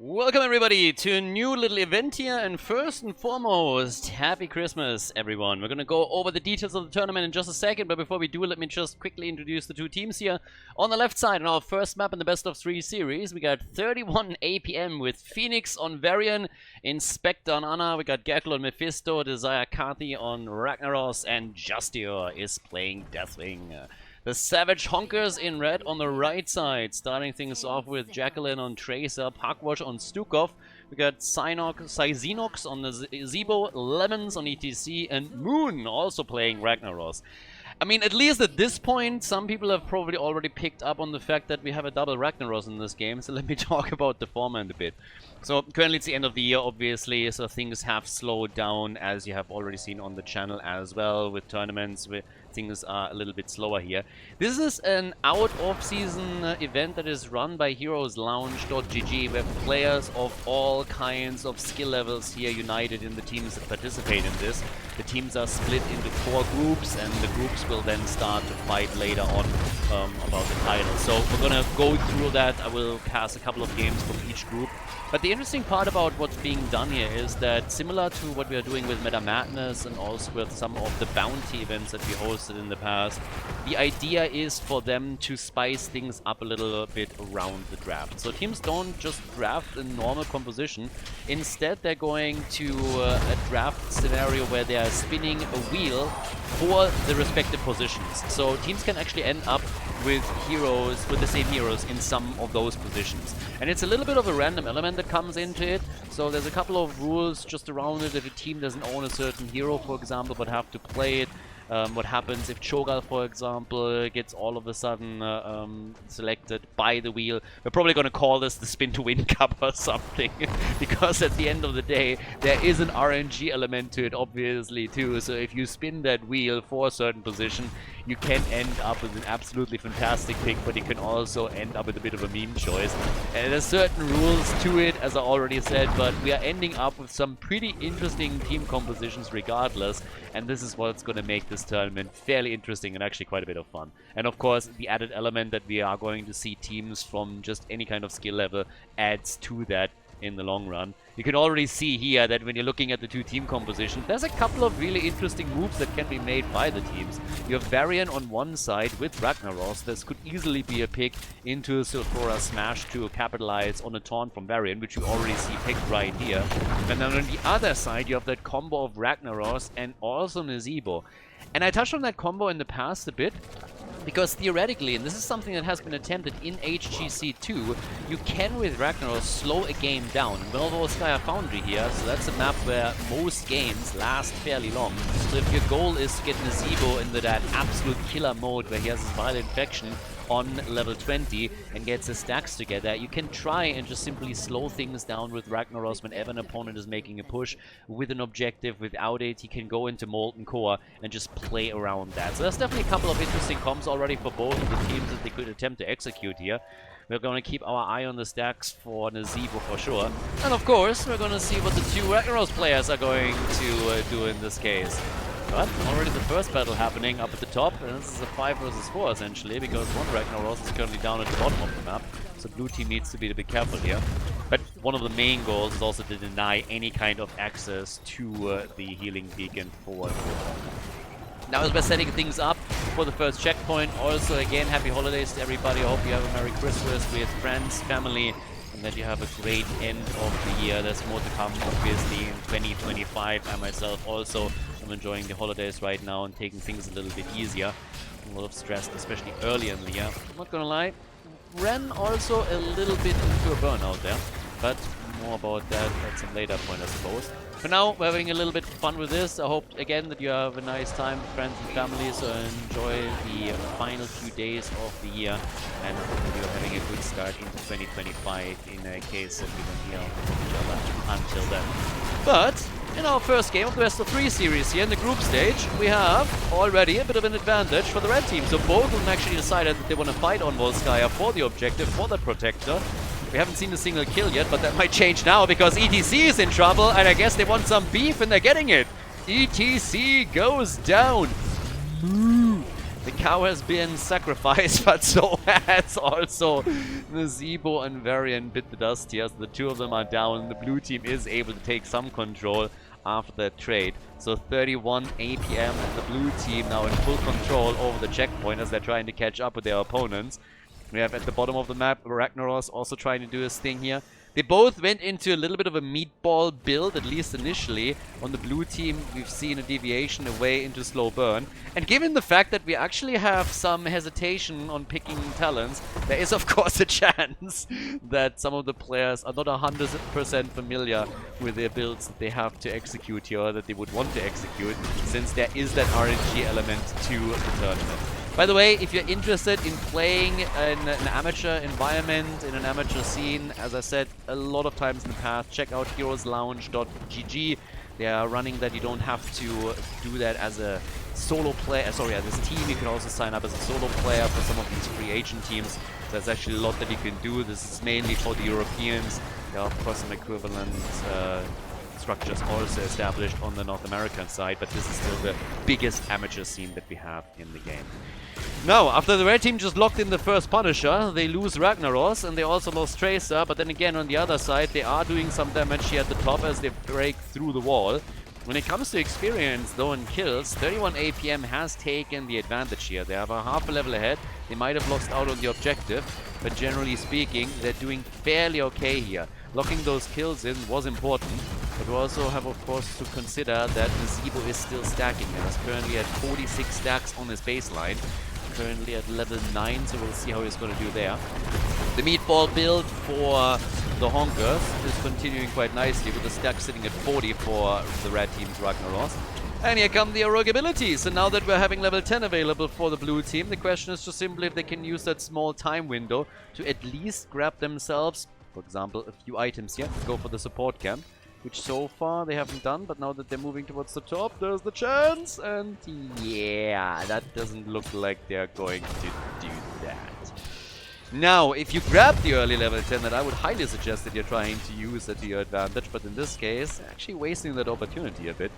Welcome everybody to a new little event here, and first and foremost, happy Christmas everyone. We're gonna go over the details of the tournament in just a second, but before we do, let me just quickly introduce the two teams here. On the left side, in our first map in the best of 3 series, we got 31 APM with Phoenix on Varian, Inspector on Anna, we got Geklo on Mephisto, Desire Carthy on Ragnaros, and Justior is playing Deathwing. The Savage Honkers in red on the right side, starting things off with Jacqueline on Tracer, Parkwash on Stukov. We got Cyzenox on the Zebo, Lemons on ETC, and Moon also playing Ragnaros. I mean, at least at this point, some people have probably already picked up on the fact that we have a double Ragnaros in this game, so let me talk about the format a bit. So, currently it's the end of the year, obviously, so things have slowed down, as you have already seen on the channel as well, with tournaments, where things are a little bit slower here. This is an out-of-season event that is run by heroeslounge.gg, where players of all kinds of skill levels here united in the teams that participate in this. The teams are split into 4 groups, and the groups will then start to fight later on about the title. So we're gonna go through that. I will cast a couple of games from each group. But the interesting part about what's being done here is that, similar to what we are doing with Meta Madness and also with some of the bounty events that we hosted in the past, the idea is for them to spice things up a little bit around the draft. So teams don't just draft a normal composition. Instead, they're going to a draft scenario where they are spinning a wheel for the respective positions. So teams can actually end up with heroes, with the same heroes in some of those positions. And it's a little bit of a random element that comes into it. So there's a couple of rules just around it. If a team doesn't own a certain hero, for example, but have to play it. What happens if Cho'Gall, for example, gets all of a sudden selected by the wheel? We're probably going to call this the Spin to Win Cup or something, because at the end of the day, there is an RNG element to it, obviously, too. So if you spin that wheel for a certain position, you can end up with an absolutely fantastic pick, but you can also end up with a bit of a meme choice. And there's certain rules to it, as I already said, but we are ending up with some pretty interesting team compositions regardless, and this is what's going to make this tournament fairly interesting and actually quite a bit of fun. And of course, the added element that we are going to see teams from just any kind of skill level adds to that in the long run. You can already see here that when you're looking at the two team compositions, there's a couple of really interesting moves that can be made by the teams. You have Varian on one side with Ragnaros. This could easily be a pick into Sulfura Smash to capitalize on a taunt from Varian, which you already see picked right here. And then on the other side, you have that combo of Ragnaros and also Nazebo. And I touched on that combo in the past a bit, because theoretically, and this is something that has been attempted in HGC2, you can with Ragnaros slow a game down. Volskaya Foundry here, so that's a map where most games last fairly long. So if your goal is to get Nazebo into that absolute killer mode where he has his Violent Infection on level 20 and gets his stacks together, you can try and just simply slow things down with Ragnaros whenever an opponent is making a push with an objective. Without it, he can go into Molten Core and just play around that. So there's definitely a couple of interesting comps already for both of the teams that they could attempt to execute here. We're going to keep our eye on the stacks for Nazebo for sure. And of course, we're going to see what the two Ragnaros players are going to do in this case. But already the first battle happening up at the top, and this is a 5 versus 4 essentially, because one Ragnaros is currently down at the bottom of the map, so blue team needs to be a bit careful here. But one of the main goals is also to deny any kind of access to the healing beacon forward. Now as we're setting things up for the first checkpoint, also again, happy holidays to everybody. I hope you have a Merry Christmas with friends, family, and that you have a great end of the year. There's more to come, obviously, in 2025. I myself also am enjoying the holidays right now and taking things a little bit easier. I'm a lot of stress, especially early in the year. I'm not gonna lie, ran also a little bit into a burnout there, but more about that at some later point, I suppose. For now, we're having a little bit of fun with this. I hope, again, that you have a nice time with friends and family, so enjoy the final few days of the year, and hopefully you're having a good start into 2025 in a case that we don't hear from each other until then. But in our first game of the best of 3 series here in the group stage, we have already a bit of an advantage for the red team. So both of them actually decided that they want to fight on Volskaya for the objective, for that protector. We haven't seen a single kill yet, but that might change now because ETC is in trouble, and I guess they want some beef and they're getting it. ETC goes down. The cow has been sacrificed, but so has also the Zebo and Varian bit the dust here. So the two of them are down. The blue team is able to take some control after that trade. So 31 APM and the blue team now in full control over the checkpoint as they're trying to catch up with their opponents. We have at the bottom of the map Ragnaros also trying to do his thing here. They both went into a little bit of a meatball build, at least initially. On the blue team, we've seen a deviation away into slow burn. And given the fact that we actually have some hesitation on picking talents, there is of course a chance that some of the players are not 100% familiar with their builds that they have to execute here, or that they would want to execute, since there is that RNG element to the tournament. By the way, if you're interested in playing in an amateur environment, in an amateur scene, as I said a lot of times in the past, check out heroeslounge.gg. They are running that. You don't have to do that as a solo player, as a team. You can also sign up as a solo player for some of these free agent teams. There's actually a lot that you can do. This is mainly for the Europeans. There are of course some equivalent structures also established on the North American side, but this is still the biggest amateur scene that we have in the game. Now, after the red team just locked in the first Punisher, they lose Ragnaros and they also lost Tracer, but then again on the other side they are doing some damage here at the top as they break through the wall. When it comes to experience though and kills, 31 APM has taken the advantage here. They have a half a level ahead. They might have lost out on the objective, but generally speaking they're doing fairly okay here. Locking those kills in was important, but we also have of course to consider that the Zebo is still stacking and is currently at 46 stacks on his baseline. Currently at level 9, so we'll see how he's going to do there. The meatball build for the Honkers is continuing quite nicely with the stack sitting at 40 for the red team's Ragnaros. And here come the heroic abilities. And now that we're having level 10 available for the blue team, the question is just simply if they can use that small time window to at least grab themselves, for example, a few items here, go for the support camp, which so far they haven't done, but now that they're moving towards the top, there's the chance, and yeah, that doesn't look like they're going to do that. Now, if you grab the early level 10, that I would highly suggest that you're trying to use at your advantage, but in this case, actually wasting that opportunity a bit.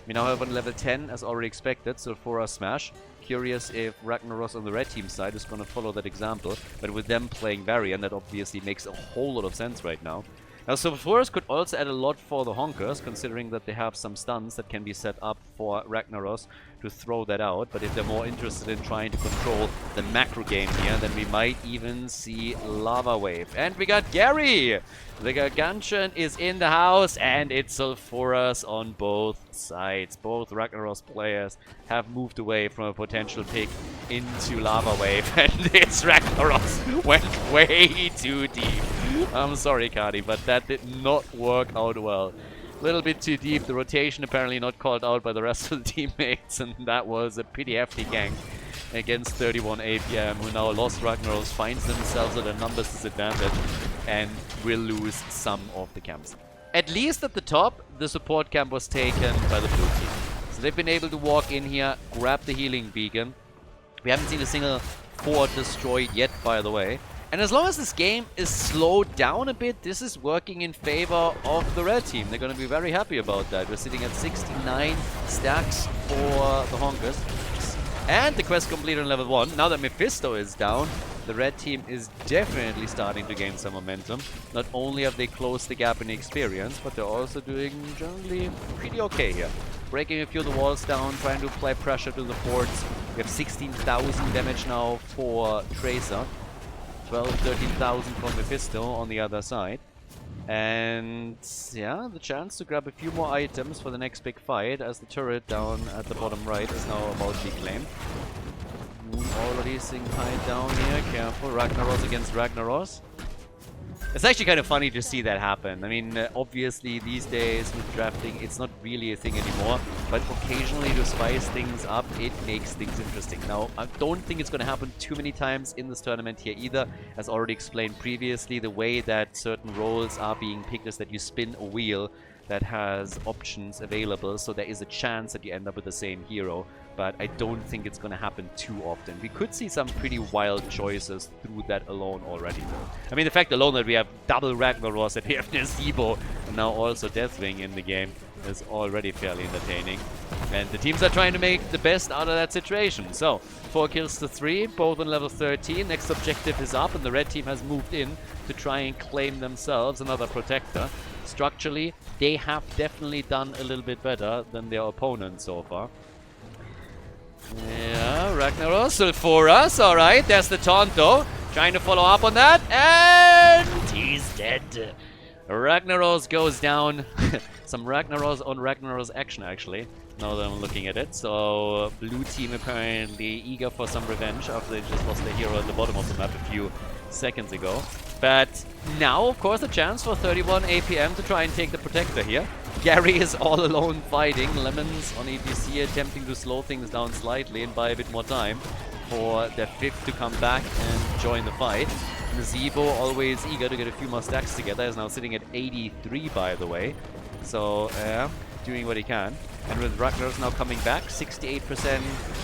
We now have on level 10, as already expected, so for our smash. Curious if Ragnaros on the red team side is going to follow that example, but with them playing Varian, that obviously makes a whole lot of sense right now. Now, Sulphurus could also add a lot for the Honkers, considering that they have some stuns that can be set up for Ragnaros to throw that out. But if they're more interested in trying to control the macro game here, then we might even see Lava Wave. And we got Gary! The Gargantuan is in the house, and it's Sulphurus on both sides. Both Ragnaros players have moved away from a potential pick into Lava Wave, and this Ragnaros went way too deep. I'm sorry, Cardi, but that did not work out well. A little bit too deep. The rotation apparently not called out by the rest of the teammates, and that was a pretty hefty gank against 31 APM, who now lost Ragnaros, finds themselves at a numbers disadvantage, and will lose some of the camps. At least at the top, the support camp was taken by the blue team. So they've been able to walk in here, grab the healing beacon. We haven't seen a single fort destroyed yet, by the way. And as long as this game is slowed down a bit, this is working in favor of the red team. They're going to be very happy about that. We're sitting at 69 stacks for the Honkers. And the quest completed on level 1. Now that Mephisto is down, the red team is definitely starting to gain some momentum. Not only have they closed the gap in experience, but they're also doing generally pretty okay here. Breaking a few of the walls down, trying to apply pressure to the forts. We have 16,000 damage now for Tracer. 12,000, 13,000 for Mephisto on the other side. And yeah, the chance to grab a few more items for the next big fight, as the turret down at the bottom right is now about to be claimed. Moon already seeing high down here, careful, Ragnaros against Ragnaros. It's actually kind of funny to see that happen. I mean, obviously these days with drafting, it's not really a thing anymore, but occasionally to spice things up, it makes things interesting. Now, I don't think it's going to happen too many times in this tournament here either. As already explained previously, the way that certain roles are being picked is that you spin a wheel that has options available, so there is a chance that you end up with the same hero, but I don't think it's going to happen too often. We could see some pretty wild choices through that alone already, though. I mean, the fact alone that we have double Ragnaros, that we have Zebo, and now also Deathwing in the game is already fairly entertaining. And the teams are trying to make the best out of that situation. So, 4 kills to 3, both on level 13. Next objective is up, and the red team has moved in to try and claim themselves another protector. Structurally, they have definitely done a little bit better than their opponents so far. Yeah, Ragnaros, Sulfuras, alright, there's the taunt though. Trying to follow up on that, and he's dead. Ragnaros goes down. Some Ragnaros on Ragnaros action actually, now that I'm looking at it. So, blue team apparently eager for some revenge after they just lost their hero at the bottom of the map a few seconds ago. But now, of course, a chance for 31 APM to try and take the protector here. Gary is all alone fighting. Lemons on ETC attempting to slow things down slightly and buy a bit more time for their 5th to come back and join the fight. Zebo, always eager to get a few more stacks together, is now sitting at 83, by the way. So, doing what he can. And with Ragnaros now coming back, 68%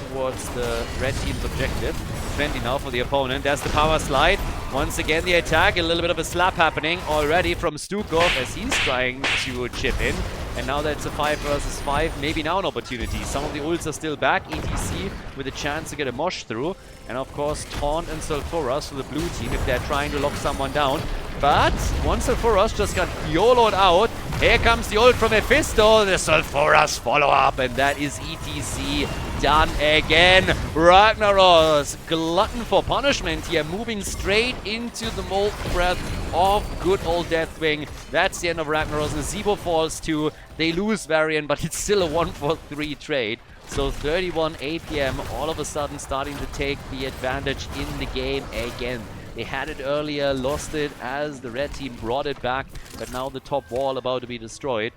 towards the red team's objective. 20 now for the opponent. There's the power slide. Once again, the attack. A little bit of a slap happening already from Stukov as he's trying to chip in. And now that's a 5 versus 5. Maybe now an opportunity. Some of the ults are still back. ETC with a chance to get a mosh through. And of course, Taunt and Sulfuras for the blue team if they're trying to lock someone down. But once Sulfuras just got YOLO'd out, here comes the ult from Mephisto. The Sulfuras follow-up, and that is ETC done again. Ragnaros, glutton for punishment here, moving straight into the molten breath of good old Deathwing. That's the end of Ragnaros. And Zebo falls too. They lose Varian, but it's still a 1-for-3 trade. So 31 APM all of a sudden starting to take the advantage in the game again. They had it earlier, lost it as the red team brought it back, but now the top wall about to be destroyed.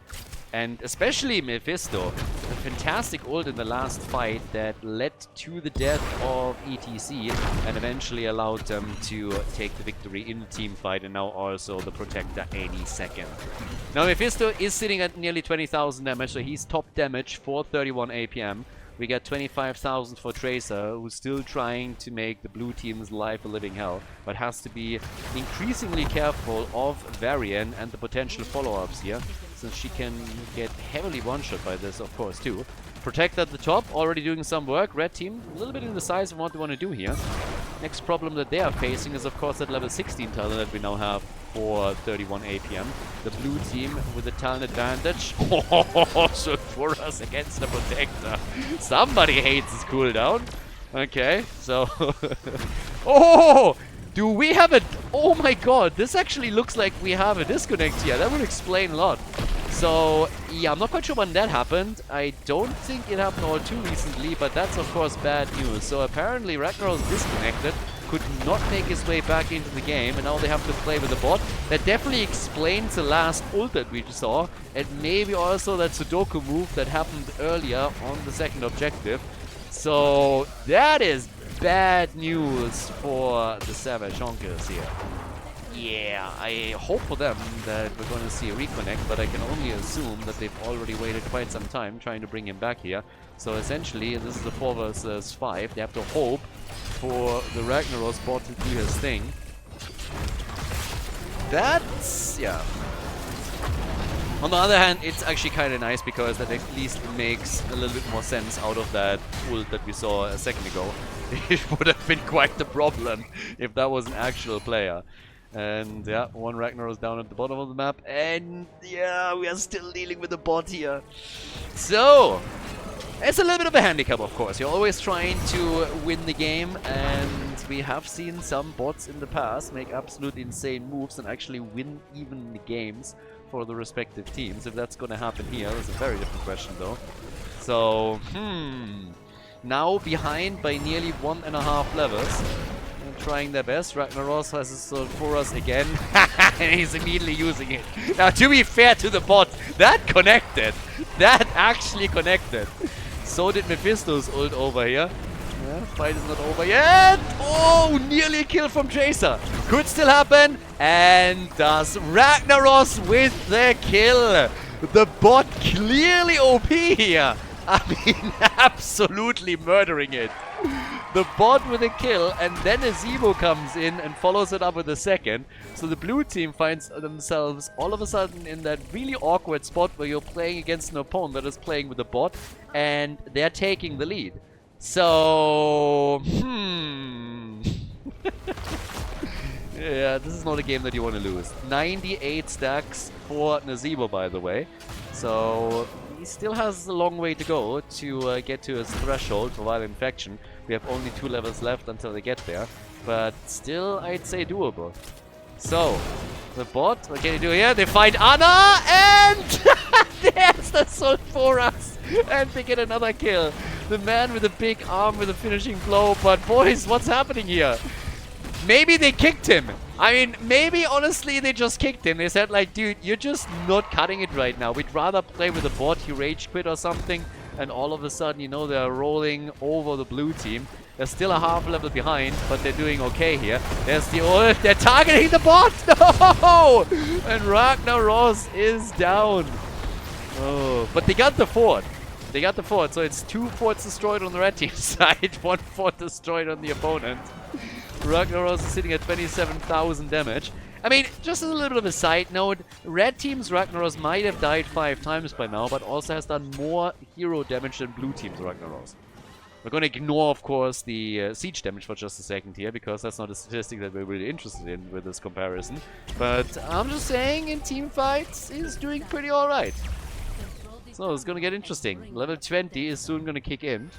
And especially Mephisto, a fantastic ult in the last fight that led to the death of ETC and eventually allowed them to take the victory in the team fight, and now also the protector any second. Now Mephisto is sitting at nearly 20,000 damage, so he's top damage for 31 APM. We got 25,000 for Tracer, who's still trying to make the blue team's life a living hell, but has to be increasingly careful of Varian and the potential follow-ups here, since she can get heavily one-shot by this, of course, too. Protect at the top, already doing some work. Red team, a little bit indecisive of what they want to do here. Next problem that they are facing is, of course, that level 16 talent that we now have for 31 APM. The blue team with the talent advantage. Oh, so for us against the protector. Somebody hates his cooldown. Okay, so... oh! Do we have a... oh my god, this actually looks like we have a disconnect here. That would explain a lot. So, yeah, I'm not quite sure when that happened. I don't think it happened all too recently, but that's of course bad news. So apparently Ragnaros disconnected, could not make his way back into the game, and now they have to play with the bot. That definitely explains the last ult that we just saw, and maybe also that Sudoku move that happened earlier on the second objective. So, that is bad news for the Savage Honkers here. Yeah, I hope for them that we're going to see a reconnect, but I can only assume that they've already waited quite some time trying to bring him back here. So essentially, this is a 4 versus 5. They have to hope for the Ragnaros bot to do his thing. That's... yeah. On the other hand, it's actually kind of nice because that at least makes a little bit more sense out of that ult that we saw a second ago. It would have been quite the problem if that was an actual player. And yeah, one Ragnaros down at the bottom of the map, and yeah, we are still dealing with the bot here. So, it's a little bit of a handicap, of course. You're always trying to win the game, and we have seen some bots in the past make absolutely insane moves and actually win even the games for the respective teams. If that's going to happen here, that's a very different question though. So, now behind by nearly 1.5 levels. Trying their best. Ragnaros has his sword for us again. And he's immediately using it. Now, to be fair to the bot, that connected. That actually connected. So did Mephisto's ult over here. Yeah, fight is not over yet. Oh, nearly a kill from Tracer. Could still happen. And does Ragnaros with the kill. The bot clearly OP here. I mean, absolutely murdering it. The bot with a kill, and then a Zebo comes in and follows it up with a second. So the blue team finds themselves all of a sudden in that really awkward spot where you're playing against an opponent that is playing with a bot, and they're taking the lead. So, yeah, this is not a game that you want to lose. 98 stacks for Nazebo, by the way. So he still has a long way to go to get to his threshold for Vital Infection. We have only 2 levels left until they get there. But still, I'd say doable. So, the bot, what can you do here? They find Anna, and there's the Sulfuras! And they get another kill. The man with a big arm with a finishing blow. But boys, what's happening here? Maybe they kicked him. I mean, maybe honestly they just kicked him. They said like, dude, you're just not cutting it right now. We'd rather play with a bot, you rage quit or something. And all of a sudden, you know, they're rolling over the blue team. They're still a half level behind, but they're doing okay here. There's the ult. They're targeting the bot. No! And Ragnaros is down. Oh, but they got the fort. They got the fort. So it's 2 forts destroyed on the red team side, 1 fort destroyed on the opponent. Ragnaros is sitting at 27,000 damage. I mean, just as a little bit of a side note, red team's Ragnaros might have died 5 times by now, but also has done more hero damage than blue team's Ragnaros. We're going to ignore, of course, the siege damage for just a second here, because that's not a statistic that we're really interested in with this comparison. But I'm just saying, in team fights, he's doing pretty alright. So it's going to get interesting. Level 20 is soon going to kick in.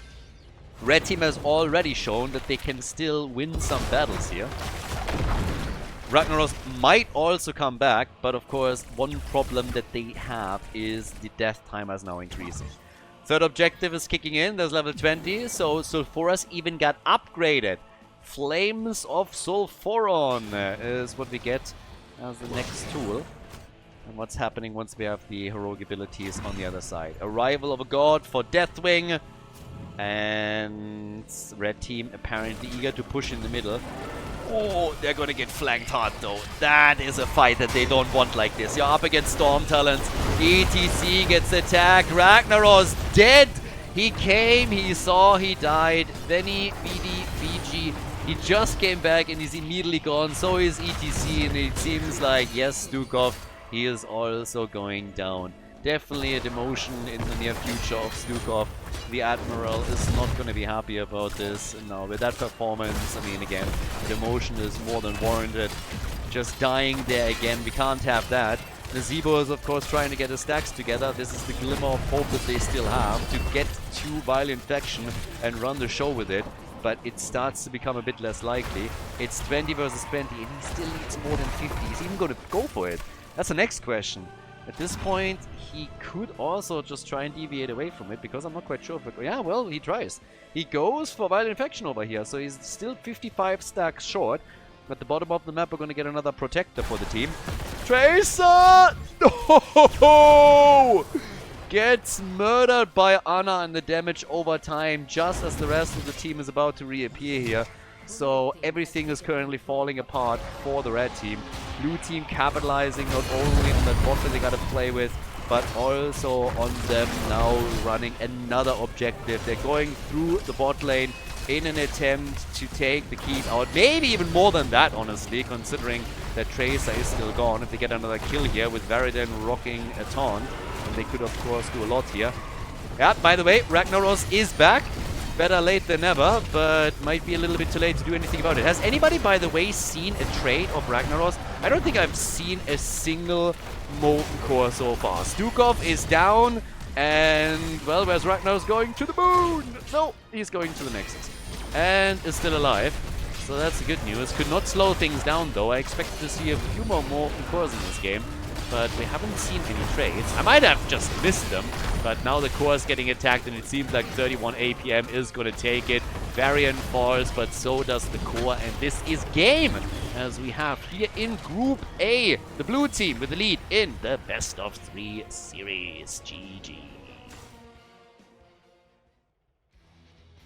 Red team has already shown that they can still win some battles here. Ragnaros might also come back, but of course, one problem that they have is the death timer is now increasing. Third objective is kicking in, there's level 20, so Sulfuras even got upgraded. Flames of Sulfuron is what we get as the next tool. And what's happening once we have the heroic abilities on the other side. Arrival of a god for Deathwing. And red team apparently eager to push in the middle. Oh, they're gonna get flanked hard though. That is a fight that they don't want like this. You're up against Storm Talons. ETC gets attacked. Ragnaros dead. He came, he saw, he died. Veni, Vidi, VG. He just came back and he's immediately gone. So is ETC, and it seems like, yes, Stukov, he is also going down. Definitely a demotion in the near future of Stukov. The Admiral is not going to be happy about this. Now, with that performance, I mean, again, demotion is more than warranted. Just dying there again, we can't have that. Nazebo is, of course, trying to get his stacks together. This is the glimmer of hope that they still have to get to Vital Infection and run the show with it. But it starts to become a bit less likely. It's 20 versus 20, and he still needs more than 50. He's even going to go for it. That's the next question. At this point, he could also just try and deviate away from it, because I'm not quite sure if it... Yeah, well, he tries. He goes for Vital Infection over here, so he's still 55 stacks short. At the bottom of the map, we're going to get another Protector for the team. Tracer! No! Gets murdered by Anna, and the damage over time, just as the rest of the team is about to reappear here. So everything is currently falling apart for the red team. Blue team capitalizing not only on that bot that they gotta play with, but also on them now running another objective. They're going through the bot lane in an attempt to take the keep out. Maybe even more than that, honestly, considering that Tracer is still gone. If they get another kill here with Varidan rocking a taunt, and they could of course do a lot here. Yeah, by the way, Ragnaros is back. Better late than never, but might be a little bit too late to do anything about it. Has anybody, by the way, seen a trade of Ragnaros? I don't think I've seen a single Molten Core so far. Stukov is down, and, well, where's Ragnaros going? To the moon! No, he's going to the Nexus. And is still alive, so that's the good news. Could not slow things down, though. I expected to see a few more Molten Cores in this game, but we haven't seen any trades. I might have just missed them, but now the core is getting attacked, and it seems like 31 APM is going to take it. Varian falls, but so does the core, and this is game, as we have here in Group A, the blue team with the lead in the best of 3 series. GG.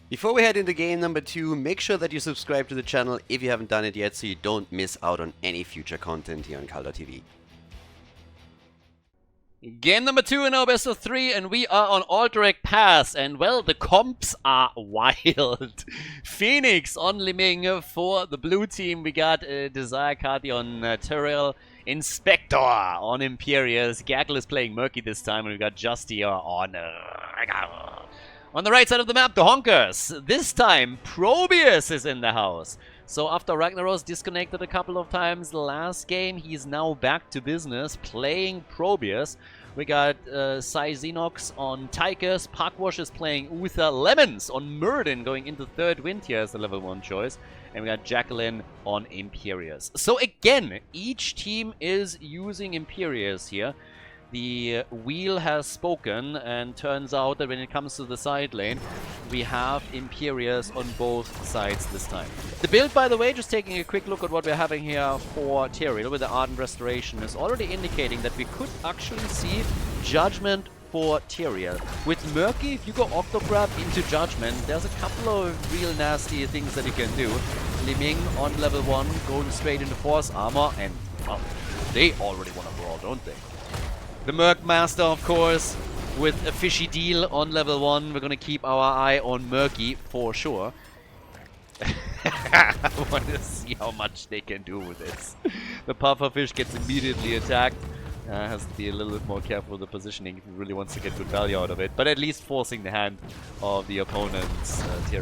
Before we head into game number 2, make sure that you subscribe to the channel if you haven't done it yet, so you don't miss out on any future content here on Khaldor TV. Game number 2 in our best of 3, and we are on Alterac Pass, and well, the comps are wild. Phoenix on Liming for the blue team. We got Desire Kati on Tyrell, Inspector on Imperius, Gaggle is playing Murky this time, and we got Justia on Ragnaros. On the right side of the map, the Honkers. This time, Probius is in the house. So after Ragnaros disconnected a couple of times last game, he's now back to business, playing Probius. We got Sai Xenox on Tychus, Parkwash is playing Uther, Lemons on Muradin going into third wind here as the level 1 choice. And we got Jacqueline on Imperius. So again, each team is using Imperius here. The wheel has spoken, and turns out that when it comes to the side lane, we have Imperius on both sides this time. The build, by the way, just taking a quick look at what we're having here for Tyrael with the Ardent Restoration, is already indicating that we could actually see Judgment for Tyrael. With Murky, if you go Octograb into Judgment, there's a couple of real nasty things that you can do. Liming on level 1, going straight into Force Armor, and well, they already want to brawl, don't they? The Merc Master, of course, with a fishy deal on level 1. We're going to keep our eye on Murky for sure. I want to see how much they can do with this. The pufferfish gets immediately attacked. Has to be a little bit more careful with the positioning if he really wants to get good value out of it. But at least forcing the hand of the opponent's of the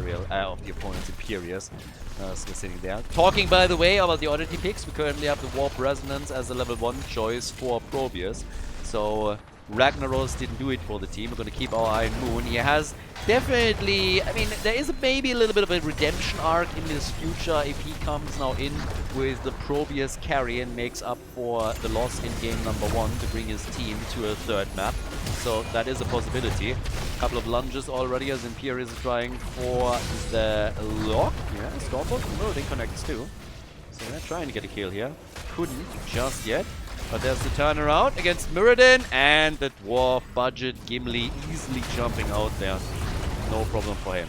opponent's Imperius. So sitting there. Talking, by the way, about the oddity picks, we currently have the Warp Resonance as a level 1 choice for Probius. So Ragnaros didn't do it for the team. We're going to keep our eye on Moon. He has definitely, I mean, there is maybe a little bit of a redemption arc in his future if he comes now in with the Probius carry and makes up for the loss in game number 1 to bring his team to a third map. So that is a possibility. A couple of lunges already as Imperius is trying for the lock. Yeah, Stormbolt and Muradin connects too. So they're trying to get a kill here. Couldn't just yet. But there's the turnaround against Muradin, and the Dwarf Budget Gimli easily jumping out there. No problem for him.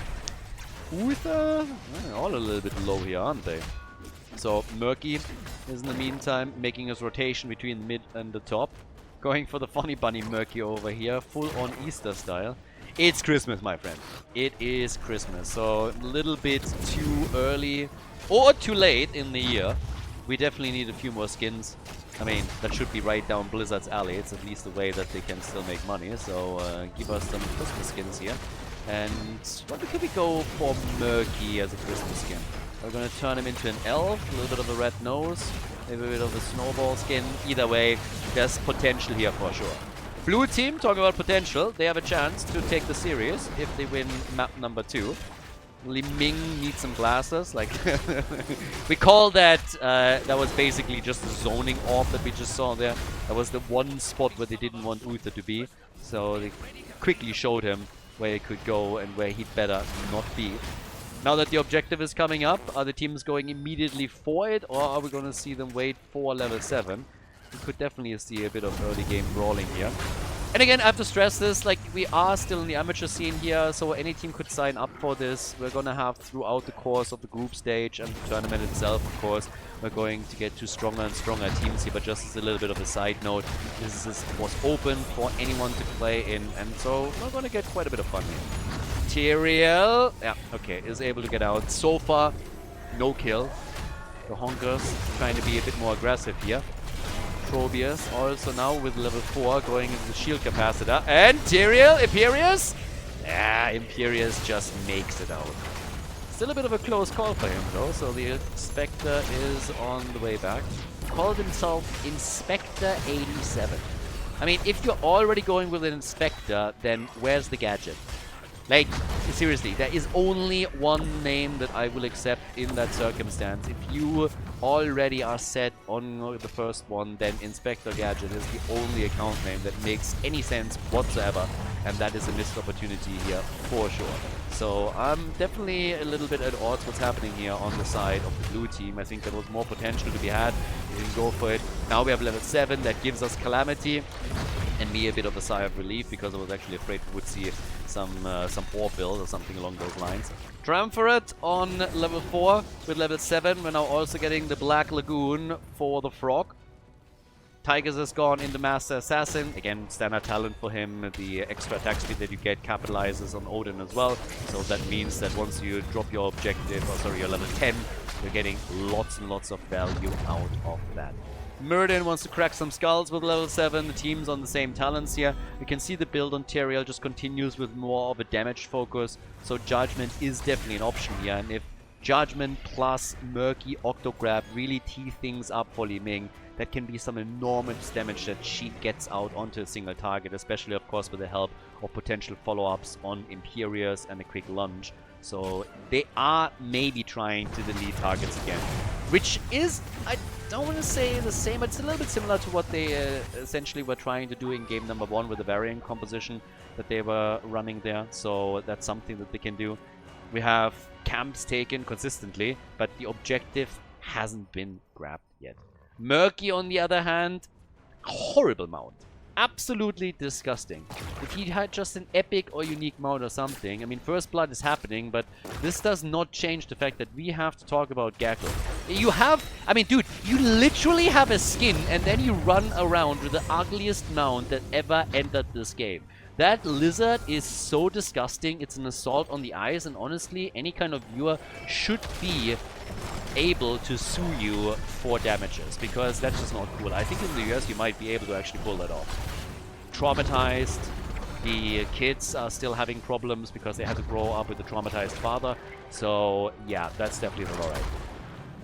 Uther, all a little bit low here, aren't they? So Murky is in the meantime making his rotation between mid and the top. Going for the funny bunny Murky over here, full on Easter style. It's Christmas, my friend. It is Christmas. So a little bit too early or too late in the year. We definitely need a few more skins. I mean, that should be right down Blizzard's alley. It's at least a way that they can still make money. So give us some Christmas skins here. And what could we go for Murky as a Christmas skin? We're going to turn him into an elf, a little bit of a red nose, maybe a bit of a snowball skin. Either way, there's potential here for sure. Blue team, talking about potential, they have a chance to take the series if they win map number 2. Liming needs some glasses, like we call that, that was basically just the zoning off that we just saw there. That was the one spot where they didn't want Uther to be, so they quickly showed him where he could go and where he'd better not be. Now that the objective is coming up, are the teams going immediately for it, or are we going to see them wait for level 7? We could definitely see a bit of early game brawling here. And again, I have to stress this, like, we are still in the amateur scene here, so any team could sign up for this. We're gonna have, throughout the course of the group stage and the tournament itself, of course, we're going to get to stronger and stronger teams here, but just as a little bit of a side note, this was open for anyone to play in, and so we're gonna get quite a bit of fun here. Tyrael, yeah, okay, is able to get out. So far, no kill. The Honkers trying to be a bit more aggressive here. Probius also now with level 4 going into the shield capacitor. And Tyrael, Imperius? Yeah, Imperius just makes it out. Still a bit of a close call for him though, so the Inspector is on the way back. Called himself Inspector 87. I mean, if you're already going with an Inspector, then where's the gadget? Like, seriously, there is only one name that I will accept in that circumstance. If you already are set on the first one, then Inspector Gadget is the only account name that makes any sense whatsoever. And that is a missed opportunity here, for sure. So I'm definitely a little bit at odds what's happening here on the side of the blue team. I think there was more potential to be had. We didn't go for it. Now we have level 7, that gives us Calamity. And me a bit of a sigh of relief, because I was actually afraid we would see some ore build or something along those lines. Triumvirate on level 4 with level 7. We're now also getting the Black Lagoon for the Frog. Tigers is gone in the Master Assassin. Again, standard talent for him. The extra attack speed that you get capitalizes on Odin as well. So that means that once you drop your objective, or sorry, your level 10, you're getting lots and lots of value out of that. Murden wants to crack some skulls with level 7. The team's on the same talents here. You can see the build on Teriel just continues with more of a damage focus. So Judgment is definitely an option here. And if Judgment plus Murky Octograb really tee things up for Li Ming, that can be some enormous damage that she gets out onto a single target, especially of course with the help of potential follow-ups on Imperius and a quick lunge. So they are maybe trying to delete targets again, which is, I don't want to say the same, but it's a little bit similar to what they essentially were trying to do in game number 1 with the variant composition that they were running there. So that's something that they can do. We have camps taken consistently, but the objective hasn't been grabbed yet. Murky, on the other hand, horrible mount. Absolutely disgusting. If he had just an epic or unique mount or something, I mean, First Blood is happening, but this does not change the fact that we have to talk about Gackle. You have, I mean, dude, you literally have a skin and then you run around with the ugliest mount that ever entered this game. That lizard is so disgusting. It's an assault on the eyes, and honestly, any kind of viewer should be able to sue you for damages, because that's just not cool. I think in the US you might be able to actually pull that off. Traumatized. The kids are still having problems because they had to grow up with a traumatized father. So yeah, that's definitely not alright.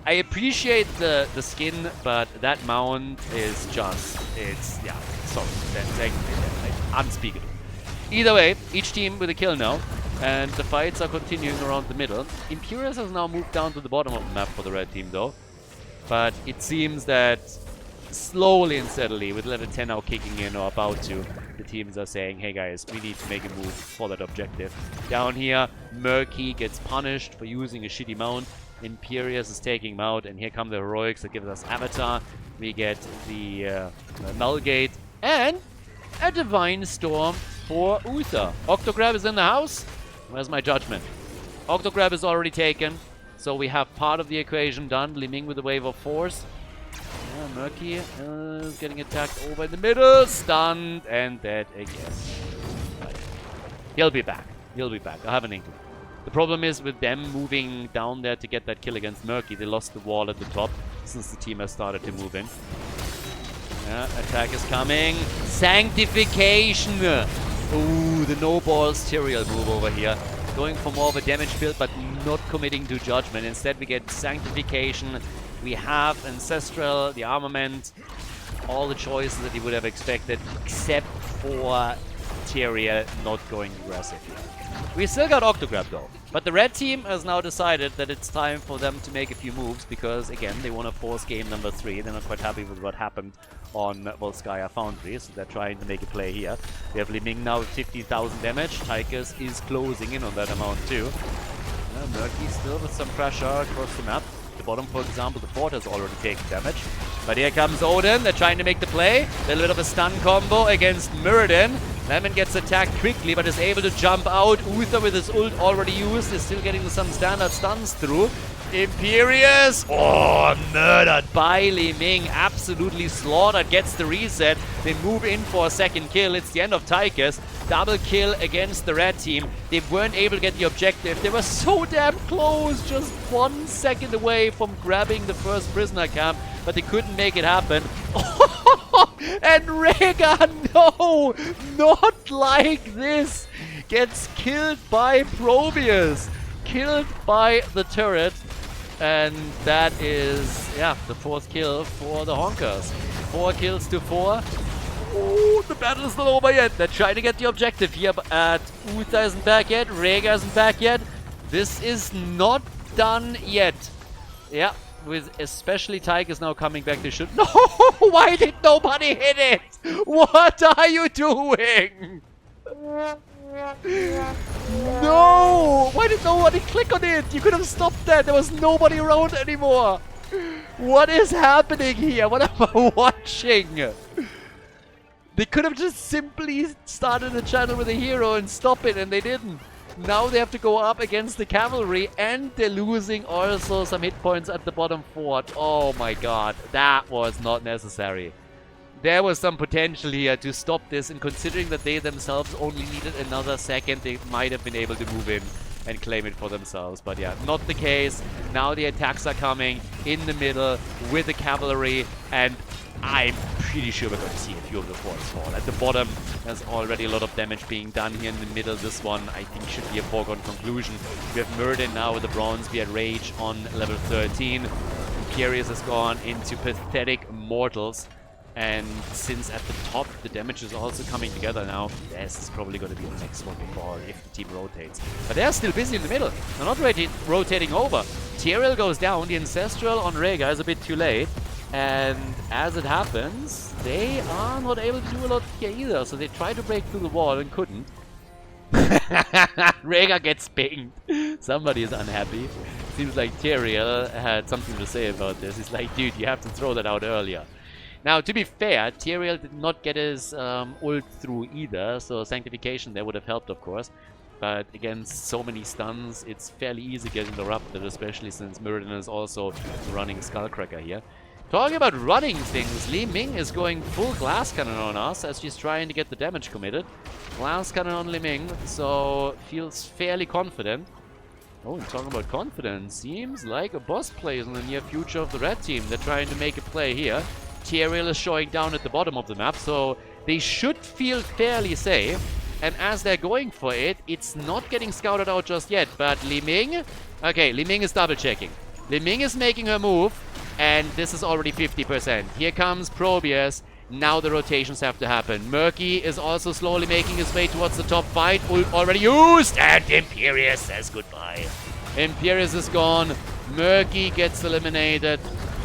I appreciate the skin, but that mount is just, it's, yeah, sorry, that's unspeakable. Either way, each team with a kill now, and the fights are continuing around the middle. Imperius has now moved down to the bottom of the map for the red team though, but it seems that slowly and steadily, with level 10 now kicking in or about to, the teams are saying, hey guys, we need to make a move for that objective. Down here, Murky gets punished for using a shitty mount. Imperius is taking him out, and here come the heroics that gives us Avatar. We get the Nullgate and a Divine Storm for Uther. Octograb is in the house. Where's my judgment? Octograb is already taken, so we have part of the equation done. Li Ming with a wave of force. Yeah, Murky is getting attacked over in the middle, stunned, and dead again. Right. He'll be back. He'll be back. I have an inkling. The problem is with them moving down there to get that kill against Murky, they lost the wall at the top since the team has started to move in. Yeah, attack is coming. Sanctification! Ooh, the no balls Tyrael move over here. Going for more of a damage build, but not committing to judgment. Instead, we get Sanctification. We have Ancestral, the armament, all the choices that you would have expected, except for Tyrael not going aggressive here. We still got Octograb though, but the red team has now decided that it's time for them to make a few moves because, again, they want to force game number 3. They're not quite happy with what happened on Volskaya Foundry, so they're trying to make a play here. We have Li Ming now with 50,000 damage. Tychus is closing in on that amount too. Murky still with some pressure across the map. The bottom, for example, the fort has already taken damage. But here comes Odin. They're trying to make the play. A little bit of a stun combo against Muradin. Lemon gets attacked quickly, but is able to jump out. Uther with his ult already used is still getting some standard stuns through. Imperius! Oh, murdered by Li Ming. Absolutely slaughtered. Gets the reset. They move in for a second kill. It's the end of Tychus. Double kill against the red team. They weren't able to get the objective. They were so damn close. Just 1 second away from grabbing the first prisoner camp, but they couldn't make it happen. And Rhaegar, no! Not like this! Gets killed by Probius. Killed by the turret. And that is, yeah, the 4th kill for the Honkers. 4 kills to 4. Oh, the battle is not over yet. They're trying to get the objective here, but Uther isn't back yet. Rhaegar isn't back yet. This is not done yet. Yeah, with especially Tychus now coming back to shoot. No! Why did nobody hit it? What are you doing? No! Why did nobody click on it? You could have stopped that. There was nobody around anymore. What is happening here? What am I watching? They could have just simply started a channel with a hero and stop it, and they didn't. Now they have to go up against the cavalry, and they're losing also some hit points at the bottom fort. Oh my god, that was not necessary. there was some potential here to stop this, and considering that they themselves only needed another second, they might have been able to move in and claim it for themselves. But yeah, not the case. Now the attacks are coming in the middle with the cavalry, and I'm pretty sure we're going to see a few of the forts fall. At the bottom, there's already a lot of damage being done here in the middle. This one, I think, should be a foregone conclusion. We have Murden now with the bronze. We had Rage on level 13. Imperius has gone into pathetic mortals. And since at the top the damage is also coming together now, this is probably going to be the next one to fall if the team rotates. But they're still busy in the middle. They're not rotating over. Tyrael goes down. The Ancestral on Rhaegar is a bit too late. And as it happens, they are not able to do a lot here either. So they tried to break through the wall and couldn't. Rhaegar gets pinged. Somebody is unhappy. Seems like Tyrael had something to say about this. He's like, dude, you have to throw that out earlier. Now, to be fair, Tyrael did not get his ult through either, so Sanctification there would have helped, of course. But against so many stuns, it's fairly easy getting interrupted, especially since Murden is also running Skullcracker here. Talking about running things, Li Ming is going full Glass Cannon on us as she's trying to get the damage committed. Glass Cannon on Li Ming, so feels fairly confident. Oh, and talking about confidence, seems like a boss play is in the near future of the red team. They're trying to make a play here. Tyrael is showing down at the bottom of the map, so they should feel fairly safe. And as they're going for it, it's not getting scouted out just yet. But Li Ming... Okay, Li Ming is double-checking. Li Ming is making her move, and this is already 50%. Here comes Probius. Now the rotations have to happen. Murky is also slowly making his way towards the top fight. Ult already used, and Imperius says goodbye. Imperius is gone. Murky gets eliminated.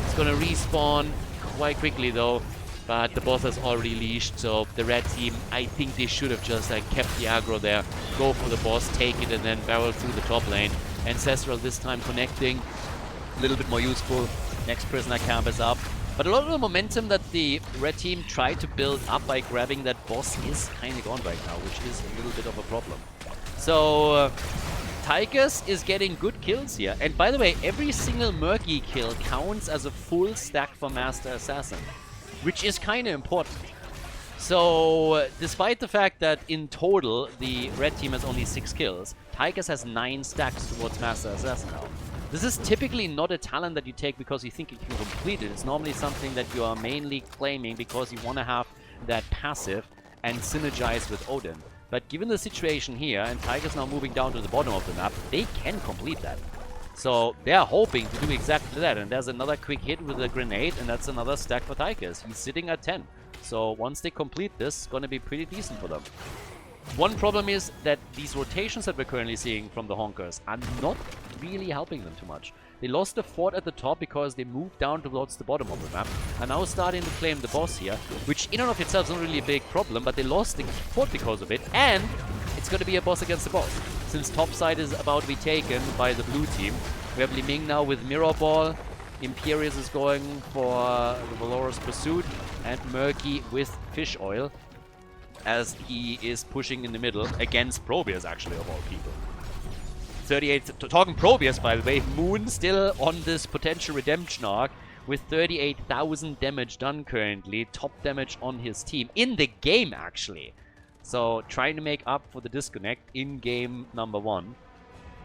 It's gonna respawn quite quickly though, but the boss has already leashed, so the red team, I think they should have just kept the aggro there, go for the boss, take it, and then barrel through the top lane. Ancestral this time connecting, a little bit more useful. Next prisoner camp is up, but a lot of the momentum that the red team tried to build up by grabbing that boss is kind of gone right now, which is a little bit of a problem. So Tychus is getting good kills here. And by the way, every single Murky kill counts as a full stack for Master Assassin, which is kind of important. So, despite the fact that in total the red team has only 6 kills, Tychus has 9 stacks towards Master Assassin now. This is typically not a talent that you take because you think you can complete it. It's normally something that you are mainly claiming because you want to have that passive and synergize with Odin. But given the situation here, and Tychus now moving down to the bottom of the map, they can complete that. So they're hoping to do exactly that. And there's another quick hit with a grenade, and that's another stack for Tychus. He's sitting at 10. So once they complete this, it's going to be pretty decent for them. One problem is that these rotations that we're currently seeing from the Honkers are not really helping them too much. They lost the fort at the top because they moved down towards the bottom of the map, and now starting to claim the boss here, which in and of itself is not really a big problem, but they lost the fort because of it, and it's going to be a boss against the boss, since topside is about to be taken by the blue team. We have Li Ming now with Mirror Ball, Imperius is going for the Valorous Pursuit, and Murky with Fish Oil, as he is pushing in the middle against Probius, actually, of all people. 38, talking Probius, by the way, Moon still on this potential redemption arc with 38,000 damage done currently, top damage on his team, in the game actually. So trying to make up for the disconnect in game number 1.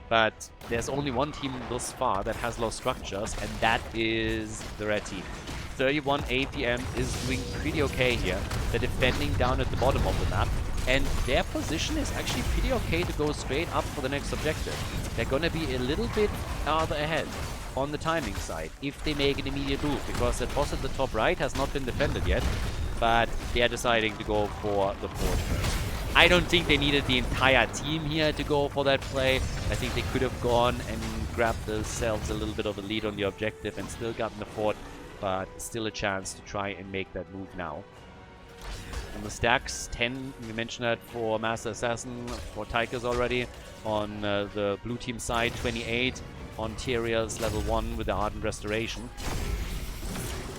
But there's only one team thus far that has lost structures, and that is the red team. 31 APM is doing pretty okay here. They're defending down at the bottom of the map, and their position is actually pretty okay to go straight up for the next objective. They're gonna be a little bit farther ahead on the timing side if they make an immediate move, because that boss at the top right has not been defended yet, but they're deciding to go for the fort first. I don't think they needed the entire team here to go for that play. I think they could have gone and grabbed themselves a little bit of a lead on the objective and still gotten the fort, but still a chance to try and make that move now. On the stacks, 10, we mentioned that for Master Assassin, for Tychus already. On the blue team side, 28 on Tyrael's level 1 with the Ardent Restoration.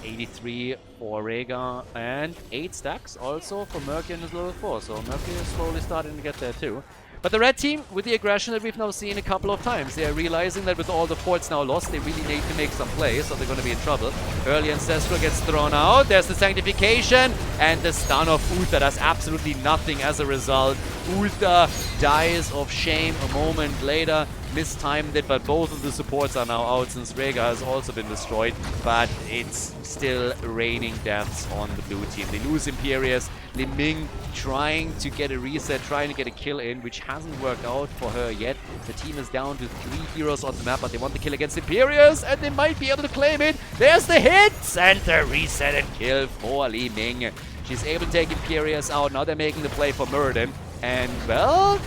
83 for Rhaegar, and 8 stacks also for Murky in his level 4. So Murky is slowly starting to get there too. But But the red team, with the aggression that we've now seen a couple of times, they are realizing that with all the forts now lost, they really need to make some plays, so they're going to be in trouble. Early Ancestral gets thrown out. There's the Sanctification, and the stun of Uther does absolutely nothing as a result. Uther dies of shame a moment later. Mistimed it, but both of the supports are now out since Rhaegar has also been destroyed, but it's still raining deaths on the blue team. They lose Imperius. Li Ming trying to get a reset, trying to get a kill in, which hasn't worked out for her yet. The team is down to 3 heroes on the map, but they want the kill against Imperius, and they might be able to claim it. There's the hits, and the reset and kill for Li Ming. She's able to take Imperius out. Now they're making the play for Muradin, and well...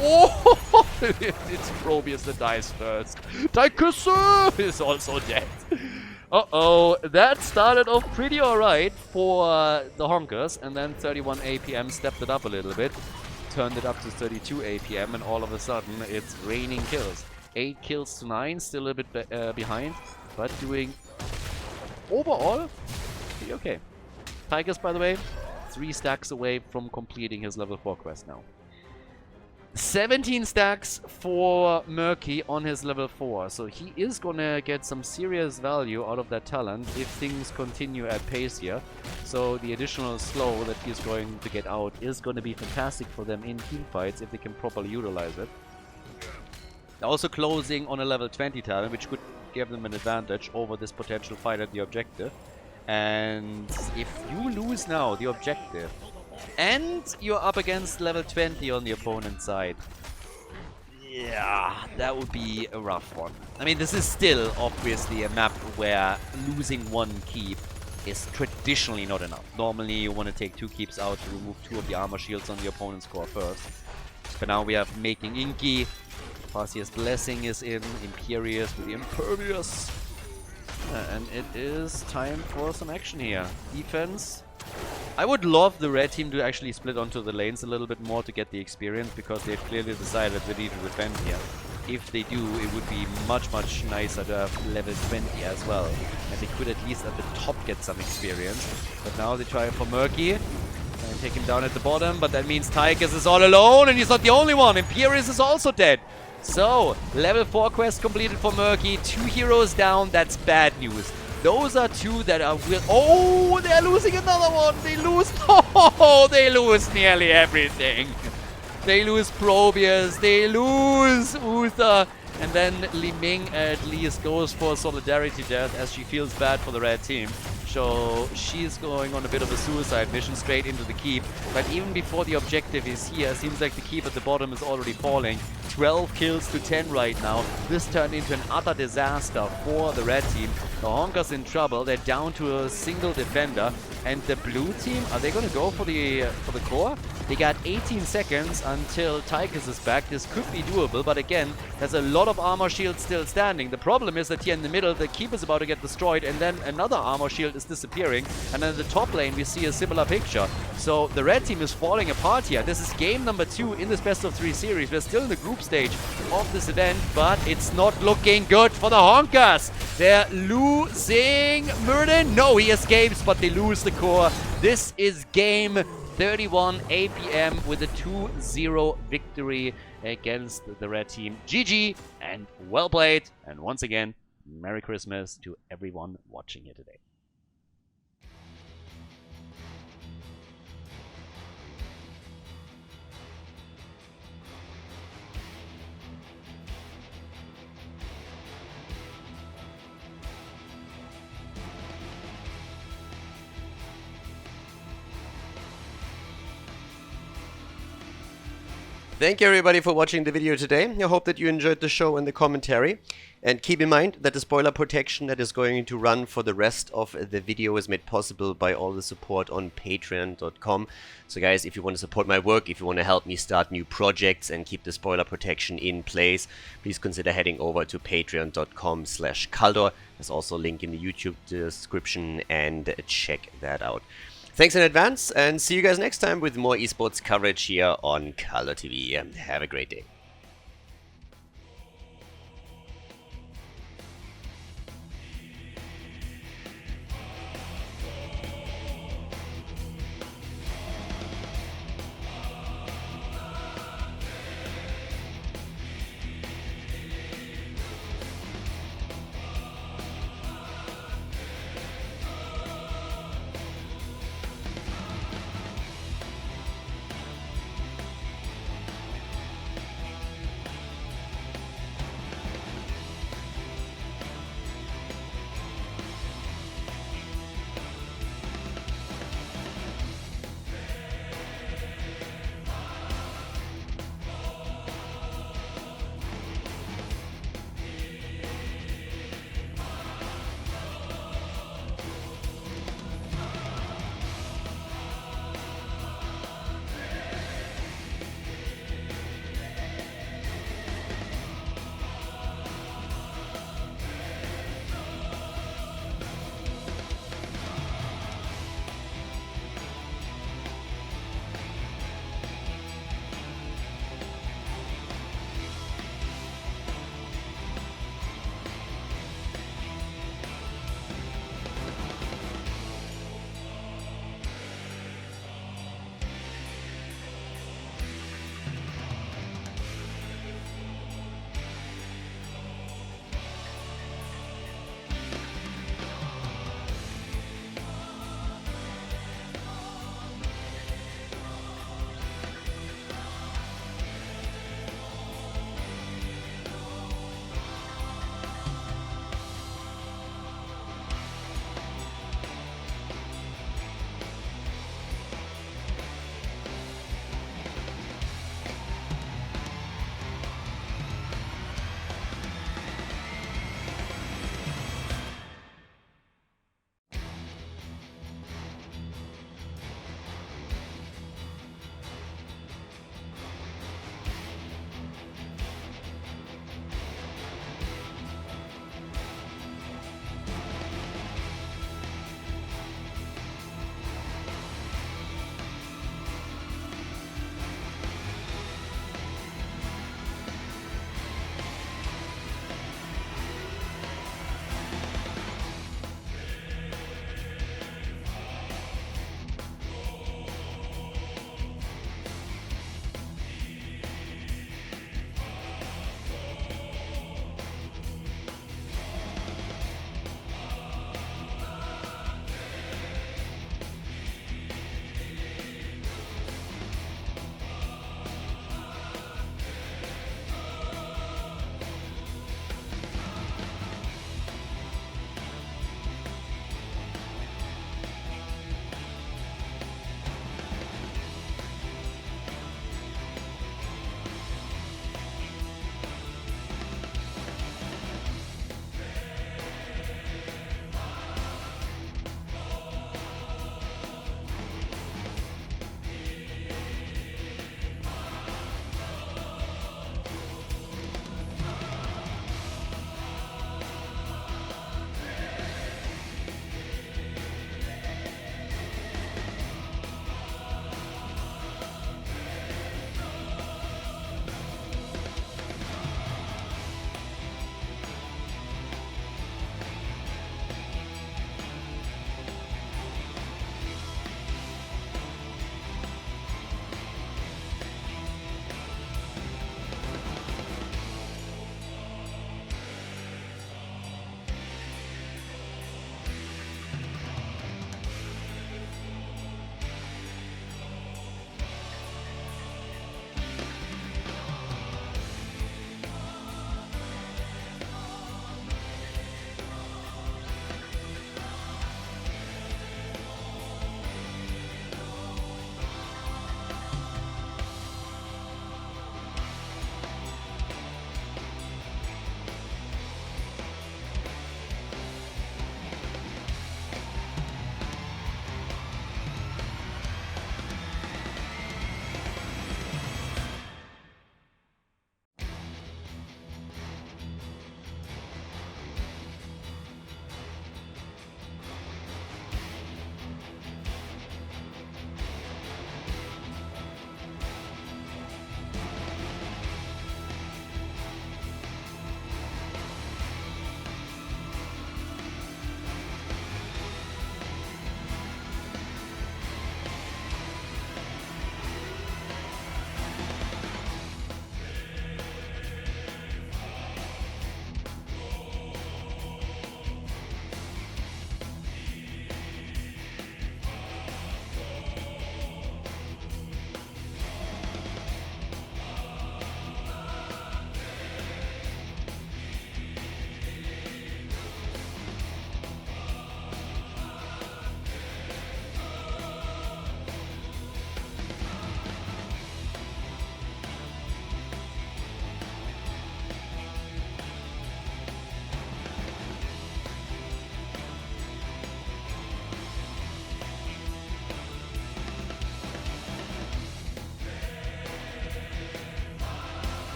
Oh, it's Probius that dies first. Daikusu is also dead. Uh-oh, that started off pretty alright for the Honkers, and then 31 APM stepped it up a little bit, turned it up to 32 APM, and all of a sudden it's raining kills. 8 kills to 9, still a bit behind, but doing overall pretty okay. Tigers, by the way, 3 stacks away from completing his level 4 quest now. 17 stacks for Murky on his level 4, so he is gonna get some serious value out of that talent if things continue at pace here. So the additional slow that he's going to get out is gonna be fantastic for them in team fights if they can properly utilize it. Also closing on a level 20 talent, which could give them an advantage over this potential fight at the objective. And if you lose now the objective, and you're up against level 20 on the opponent's side, yeah, that would be a rough one. I mean, this is still obviously a map where losing 1 keep is traditionally not enough. Normally you want to take 2 keeps out to remove 2 of the armor shields on the opponent's core first. But now we have Making Inky, Farseer's Blessing is in, Imperius with the Impervious. And it is time for some action here. Defense. I would love the red team to actually split onto the lanes a little bit more to get the experience, because they've clearly decided they need to defend here. If they do, it would be much nicer to have level 20 as well. And they could at least at the top get some experience. But now they try for Murky and take him down at the bottom, but that means Tychus is all alone, and he's not the only one. Imperius is also dead. So, level 4 quest completed for Murky. 2 heroes down, that's bad news. Those are 2 that are oh, they're losing another one. They lose. Oh, they lose nearly everything. They lose Probius. They lose Uther. And then Li Ming at least goes for solidarity death as she feels bad for the red team. So she's going on a bit of a suicide mission straight into the keep. But even before the objective is here, seems like the keep at the bottom is already falling. 12 kills to 10 right now. This turned into an utter disaster for the red team. The Honkers in trouble. They're down to a single defender. And the blue team, are they going to go for the core? They got 18 seconds until Tychus is back. This could be doable, but again, there's a lot of armor shields still standing. The problem is that here in the middle, the keep is about to get destroyed, and then another armor shield is disappearing. And then in the top lane, we see a similar picture. So the red team is falling apart here. This is game number 2 in this best of 3 series. We're still in the group stage of this event, but it's not looking good for the Honkers. They're losing Muradin. No, he escapes, but they lose the core. This is game 31 APM with a 2-0 victory against the red team. GG and well played. And once again, Merry Christmas to everyone watching here today. Thank you everybody for watching the video today. I hope that you enjoyed the show and the commentary. And keep in mind that the spoiler protection that is going to run for the rest of the video is made possible by all the support on patreon.com. So guys, if you want to support my work, if you want to help me start new projects and keep the spoiler protection in place, please consider heading over to patreon.com/Khaldor. There's also a link in the YouTube description, and check that out. Thanks in advance, and see you guys next time with more esports coverage here on Khaldor TV. Have a great day.